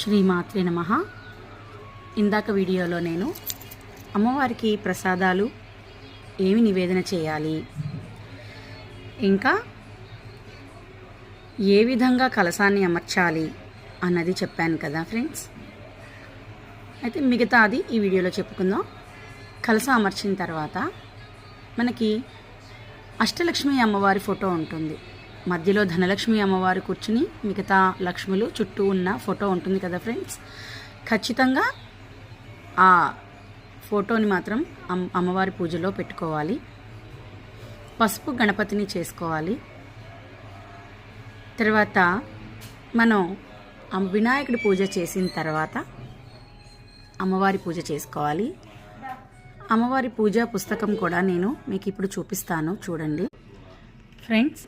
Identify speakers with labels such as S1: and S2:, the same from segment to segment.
S1: శ్రీమాత్రే నమః. ఇందాక వీడియోలో నేను అమ్మవారికి ప్రసాదాలు ఏమి నివేదన చేయాలి, ఇంకా ఏ విధంగా కలశాన్ని అమర్చాలి అన్నది చెప్పాను కదా ఫ్రెండ్స్. అయితే మిగతాది ఈ వీడియోలో చెప్పుకుందాం. కలశం అమర్చిన తర్వాత మనకి అష్టలక్ష్మి అమ్మవారి ఫోటో ఉంటుంది. మధ్యలో ధనలక్ష్మి అమ్మవారు కూర్చుని మిగతా లక్ష్ములు చుట్టూ ఉన్న ఫోటో ఉంటుంది కదా ఫ్రెండ్స్. ఖచ్చితంగా ఆ ఫోటోని మాత్రం అమ్మవారి పూజలో పెట్టుకోవాలి. పసుపు గణపతిని చేసుకోవాలి. తర్వాత మనం వినాయకుడి పూజ చేసిన తర్వాత అమ్మవారి పూజ చేసుకోవాలి. అమ్మవారి పూజా పుస్తకం కూడా నేను మీకు ఇప్పుడు చూపిస్తాను, చూడండి ఫ్రెండ్స్.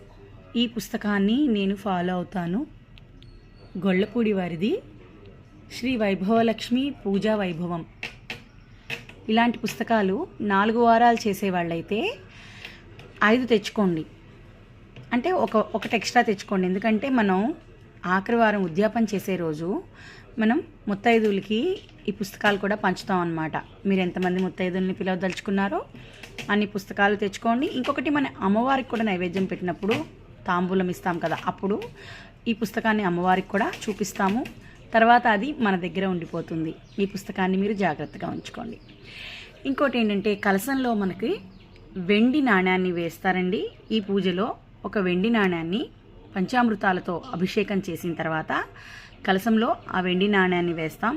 S1: ఈ పుస్తకాన్ని నేను ఫాలో అవుతాను. గొల్లపూడి వారిది శ్రీ వైభవలక్ష్మి పూజా వైభవం. ఇలాంటి పుస్తకాలు 4 వారాలు చేసేవాళ్ళైతే 5 తెచ్చుకోండి, అంటే ఒకటి ఎక్స్ట్రా తెచ్చుకోండి. ఎందుకంటే మనం ఆఖరి వారం ఉద్యాపన చేసే రోజు మనం ముత్తైదువులకి ఈ పుస్తకాలు కూడా పంచుతాం అన్నమాట. మీరు ఎంతమంది ముత్తైదుల్ని పిలవదలుచుకున్నారో అన్ని పుస్తకాలు తెచ్చుకోండి. ఇంకొకటి మన అమ్మవారికి కూడా నైవేద్యం పెట్టినప్పుడు తాంబూలం ఇస్తాం కదా, అప్పుడు ఈ పుస్తకాన్ని అమ్మవారికి కూడా చూపిస్తాము. తర్వాత అది మన దగ్గర ఉండిపోతుంది. ఈ పుస్తకాన్ని మీరు జాగ్రత్తగా ఉంచుకోండి. ఇంకోటి ఏంటంటే కలశంలో మనకి వెండి నాణ్యాన్ని వేస్తారండి. ఈ పూజలో ఒక వెండి నాణ్యాన్ని పంచామృతాలతో అభిషేకం చేసిన తర్వాత కలశంలో ఆ వెండి నాణ్యాన్ని వేస్తాం.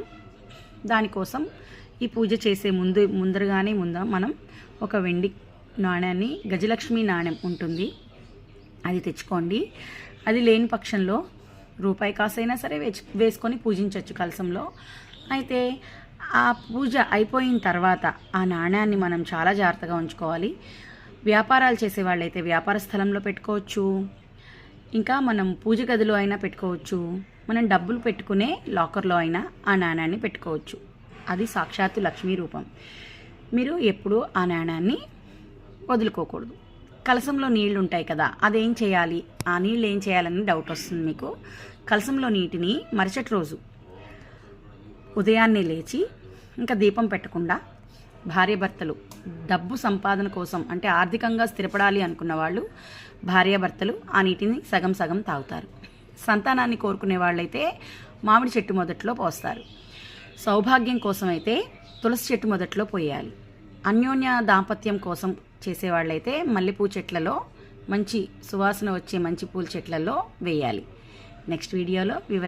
S1: దానికోసం ఈ పూజ చేసే ముందరగానే మనం ఒక వెండి నాణ్యాన్ని, గజలక్ష్మి నాణ్యం ఉంటుంది, అది తెచ్చుకోండి. అది లేని పక్షంలో రూపాయి కాసైనా సరే వేసుకొని పూజించవచ్చు కలశంలో. అయితే ఆ పూజ అయిపోయిన తర్వాత ఆ నాణ్యాన్ని మనం చాలా జాగ్రత్తగా ఉంచుకోవాలి. వ్యాపారాలు చేసే వాళ్ళైతే వ్యాపార స్థలంలో పెట్టుకోవచ్చు, ఇంకా మనం పూజ గదిలో అయినా పెట్టుకోవచ్చు, మనం డబ్బులు పెట్టుకునే లాకర్లో అయినా ఆ నాణ్యాన్ని పెట్టుకోవచ్చు. అది సాక్షాత్తు లక్ష్మీ రూపం. మీరు ఎప్పుడూ ఆ నాణ్యాన్ని వదులుకోకూడదు. కలశంలో నీళ్లు ఉంటాయి కదా, అదేం చేయాలి, ఆ నీళ్ళు ఏం చేయాలని డౌట్ వస్తుంది మీకు. కలశంలో నీటిని మరుసటి రోజు ఉదయాన్నే లేచి ఇంకా దీపం పెట్టకుండా భార్యాభర్తలు డబ్బు సంపాదన కోసం, అంటే ఆర్థికంగా స్థిరపడాలి అనుకున్న వాళ్ళు భార్యాభర్తలు ఆ నీటిని సగం సగం తాగుతారు. సంతానాన్ని కోరుకునే వాళ్ళైతే మామిడి చెట్టు మొదట్లో పోస్తారు. సౌభాగ్యం కోసం అయితే తులసి చెట్టు మొదట్లో పోయాలి. అన్యోన్య దాంపత్యం కోసం చేసేవాళ్ళైతే మల్లెపూ చెట్లలో, మంచి సువాసన వచ్చే మంచి పూల చెట్లలో వేయాలి. నెక్స్ట్ వీడియోలో